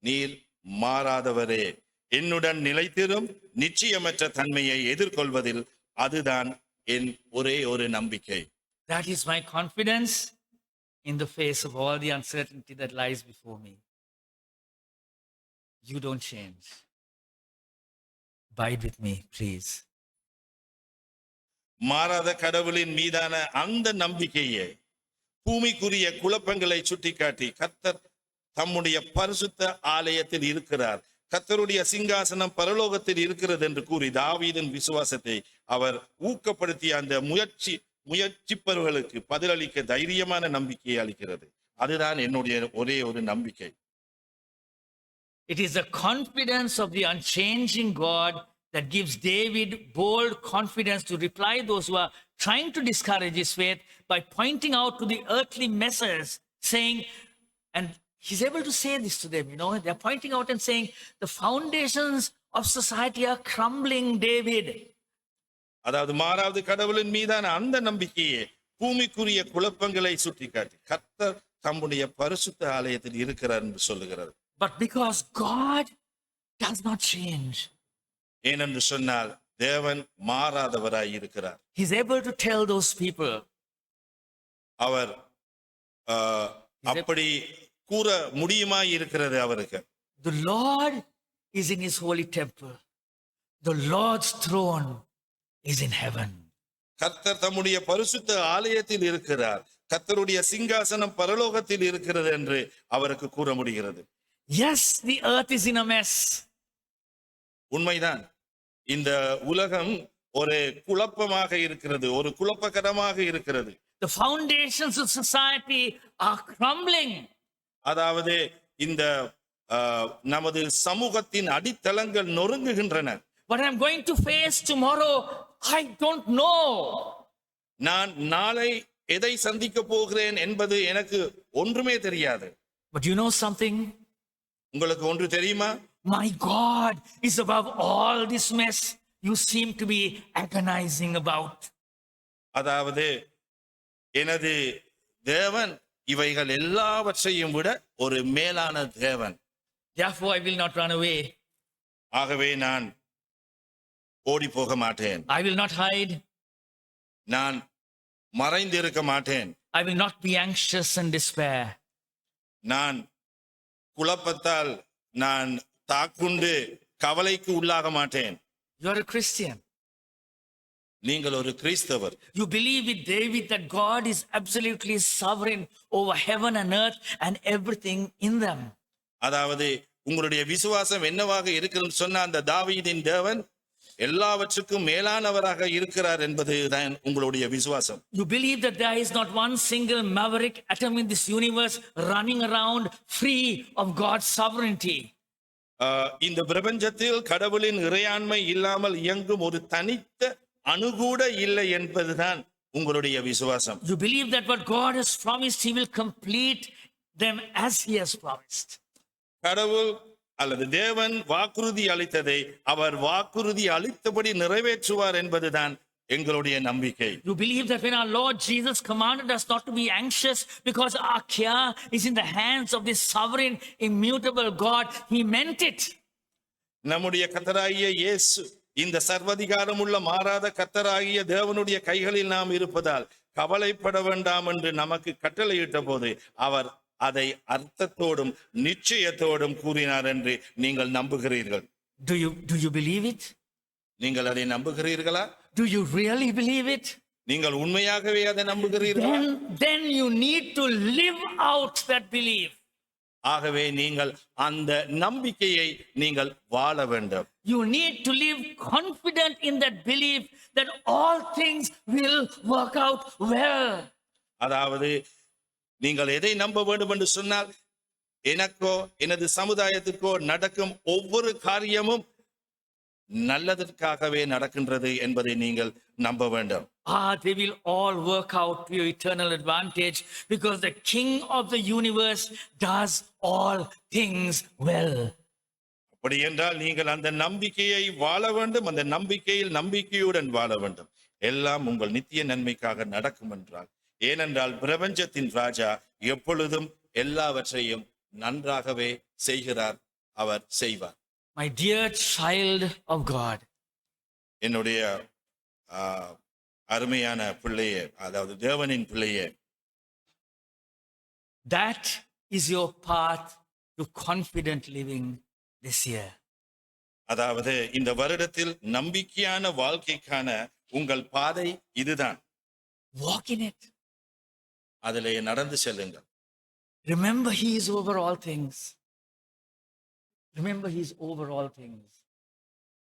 நீர் மாறாதவரே, என்னுடன் நிலைத்திரும். நிச்சயமற்ற தன்மையை எதிர்கொள்வதில் அதுதான் என் ஒரே ஒரு நம்பிக்கை. That is my confidence in the face of all the uncertainty that lies before me. You don't change. Abide with me, please. மாறாத கடவுளின் மீதான அந்த நம்பிக்கையே பூமிக்குரிய குழப்பங்களை சுட்டிக்காட்டி கர்த்தர் தம்முடைய பரிசுத்த ஆலயத்தில் இருக்கிறார், கர்த்தருடைய சிங்காசனம் பரலோகத்தில் இருக்கிறது என்று கூறி தாவீதின் விசுவாசத்தை அவர் ஊக்கப்படுத்திய அந்த முயற்சிப்பவர்களுக்கு பதிலளிக்க தைரியமான நம்பிக்கையை அளிக்கிறது. அதுதான் என்னுடைய ஒரே ஒரு நம்பிக்கை. It is the confidence of the unchanging God that gives David bold confidence to reply those who are trying to discourage his faith by pointing out to the earthly messers, saying, and he's able to say this to them, they're pointing out and saying, the foundations of society are crumbling, David. அதாவது மாறாவது கடவுளின் மீதான அந்த நம்பிக்கையே பூமிக்குரிய குழப்பங்களை சுட்டிக்காட்டி கர்த்தர் தம்முடைய பரிசுத்த ஆலயத்தில் இருக்கிறார் என்று சொல்லுகிறது. But because God does not change, ஏனென்று சொன்னால் தேவன் மாறாதவராய் இருக்கிறார். he's able to tell those people, அவர் அப்படி கூற முடியுமாய் இருக்கிறது அவருக்கு. the Lord is in his holy temple, the Lord's throne is in heaven. கர்த்தர் தம்முடைய பரிசுத்த ஆலயத்தில் இருக்கிறார், கர்த்தருடைய சிங்காசனம் பரலோகத்தில் இருக்கிறது என்று அவருக்கு கூற முடிகிறது. Yes, the earth is in a mess. உண்மைதான், இந்த உலகம் ஒரு குழப்பமாக இருக்கிறது, ஒரு குழப்பகரமாக இருக்கிறது. The foundations of society are crumbling. அதாவது இந்த நமது சமூகத்தின் அடித்தளங்கள் நொறுங்குகின்றன. What I'm going to face tomorrow, I don't know. நான் நாளை எதை சந்திக்க போகிறேன் என்பது எனக்கு ஒன்றுமே தெரியாது. But you know something? உங்களுக்கு ஒன்று தெரியுமா? My God is above all this mess you seem to be agonizing about. அதாவது எனது தேவன் இவைகள் எல்லாவற்றையும் விட ஒரு மேலான தேவன். Therefore I will not run away. ஆகவே நான் ஓடி போக மாட்டேன், I will not hide. நான் மறைந்திருக்க மாட்டேன், I will not be anxious and despair. நான் குழப்பத்தால் நான் தாக்குண்டு கவலைக்கு உள்ளாக மாட்டேன். You're a Christian. நீங்கள் ஒரு கிறிஸ்தவர். You believe with David that God is absolutely sovereign over heaven and earth and everything in them. அதாவது உங்களுடைய விசுவாசம் என்னவாக இருக்கிறது சொன்ன அந்த தாவீதின் தேவன் எல்லாவற்றுக்கும் மேலானவராக இருக்கிறார் என்பதுதான் உங்களுடைய விசுவாசம். You believe that there is not one single maverick atom in this universe running around free of God's sovereignty. இந்த பிரபஞ்சத்தில் கடவுளின் இறையாண்மை இல்லாமல் இயங்கும் ஒரு தனித்த அணுகூட இல்லை என்பதுதான் உங்களுடைய விசுவாசம். You believe that what God has promised, He will complete them as He has promised. கடவுள் அல்லது தேவன் வாக்குறுதி அளித்ததை அவர் வாக்குறுதி அளித்தபடி நிறைவேற்றுவார் என்பதுதான் எங்களுடைய நம்பிக்கை. You believe that when our Lord Jesus commanded us not to be anxious because our care is in the hands of this sovereign, immutable God, He meant it. நம்முடைய கர்த்தராகிய இயேசு இந்த சர்வதிகாரமுள்ள மாறாத கர்த்தராகிய தேவனுடைய கைகளில் நாம் இருப்பதால் கவலைப்பட வேண்டாம் என்று நமக்கு கட்டளையிட்ட போது அவர் அதை அர்த்தத்தோடும் நிச்சயத்தோடும் கூறினார் என்று நீங்கள் நம்புகிறீர்கள். Do you believe it? நீங்கள் அதை நம்புகிறீர்களா? Do you really believe it? நீங்கள் உண்மையாகவே அதை நம்புகிறீர்களா? Then you need to live out that belief. ஆகவே நீங்கள் அந்த நம்பிக்கையை நீங்கள் வாழ வேண்டும். You need to live confident in that belief that all things will work out well. அதாவது நீங்கள் எதை நம்ப வேண்டும் என்று சொன்னால் எனக்கோ எனது சமுதாயத்திற்கோ நடக்கும் ஒவ்வொரு காரியமும் நல்லதற்காகவே நடக்கின்றது என்பதை நீங்கள் நம்ப வேண்டும். They will all work out to your eternal advantage because the King of the universe does all things well. அப்படி என்றால் நீங்கள் அந்த நம்பிக்கையை வாழ வேண்டும், அந்த நம்பிக்கையில் நம்பிக்கையுடன் வாழ வேண்டும். எல்லாம் உங்கள் நித்திய நன்மைக்காக நடக்கும் என்றால், ஏனென்றால் பிரபஞ்சத்தின் ராஜா எப்பொழுதும் எல்லாவற்றையும் நன்றாகவே செய்கிறார், அவர் செய்வார். My dear child of God, என்னுடைய அருமையான பிள்ளையே, அதாவது தேவனின் பிள்ளையே, that is your path to confident living this year. அதாவது இந்த வருடத்தில் நம்பிக்கையான வாழ்க்கைக்கான உங்கள் பாதை இதுதான். Walk in it. அதிலே நடந்து செல்லுங்கள். Remember, He is over all things. Remember, He is over all things.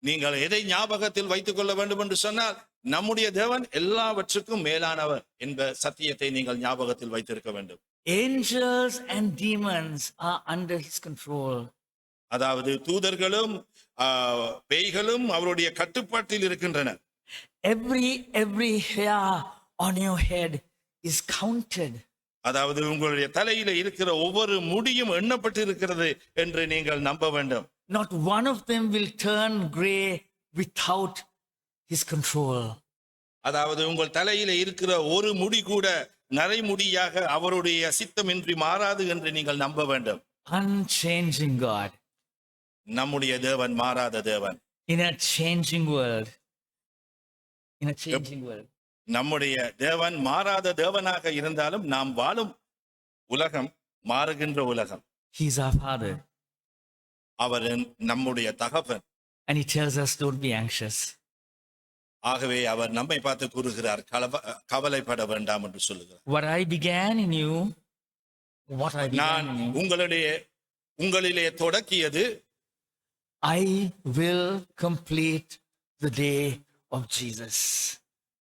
நீங்கள் எதை ஞாபகத்தில் வைத்துக் கொள்ள வேண்டும் என்று சொன்னால், நம்முடைய தேவன் எல்லாவற்றுக்கும் மேலானவர் என்ற சத்தியத்தை நீங்கள் ஞாபகத்தில் வைத்திருக்க வேண்டும். Angels and demons are under His control. அதாவது தூதர்களும் பேய்களும் அவருடைய கட்டுப்பாட்டில் இருக்கின்றன. Every hair on your head is counted. அதாவது உங்களுடைய தலையில இருக்கிற ஒவ்வொரு முடியும் எண்ணப்பட்டு இருக்கிறது என்று நீங்கள் நம்ப வேண்டும். Not one of them will turn gray without His control. அதாவது உங்கள் தலையில இருக்கிற ஒரு முடி கூட நரைமுடியாக அவருடைய சித்தமின்றி மாறாது என்று நீங்கள் நம்ப வேண்டும். Unchanging God. நம்முடைய தேவன் மாறாத தேவன். In a changing world. In a changing world. நம்முடைய தேவன் மாறாத தேவனாக இருந்தாலும் நாம் வாழும் உலகம் மாறுகின்ற உலகம். He's our Father. அவர் நம்முடைய தகப்பன். And He tells us, don't be anxious. ஆகவே அவர் நம்மை பார்த்து கூறுகிறார், கவலைப்பட வேண்டாம் என்று சொல்லுகிறார். What I began in you, நான் உங்களிலே தொடக்கியது, I will complete the day of Jesus.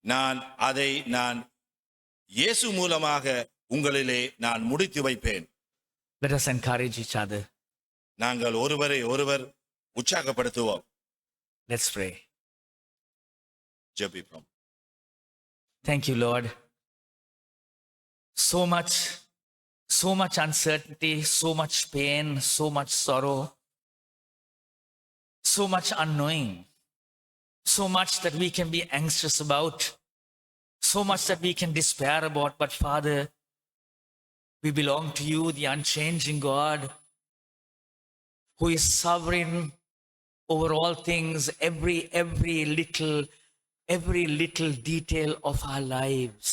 நான் இயேசு மூலமாக உங்களிலே நான் முடித்து வைப்பேன். Let us encourage each other. நாங்கள் ஒருவரை ஒருவர் உற்சாகப்படுத்துவோம். Let's pray. ஜெபிப்போம். Thank you, Lord. So much uncertainty, so much pain, so much sorrow, so much unknowing, so much that we can be anxious about, so much that we can despair about. But Father, we belong to you, the unchanging God, who is sovereign over all things. Every little detail of our lives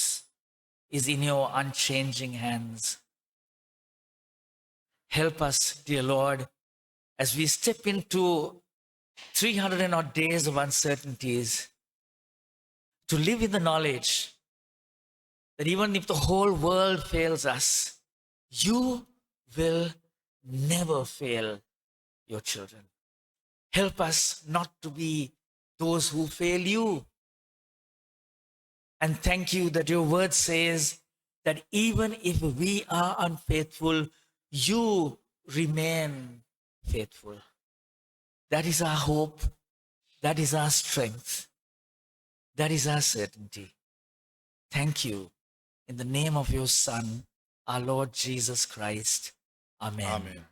is in your unchanging hands. Help us, dear Lord, as we step into 300 and odd days of uncertainties, to live in the knowledge that even if the whole world fails us, you will never fail your children. Help us not to be those who fail you. And thank you that your word says that even if we are unfaithful, you remain faithful. That is our hope. That is our strength. That is our certainty. Thank you. In the name of your Son, our Lord Jesus Christ. Amen. Amen.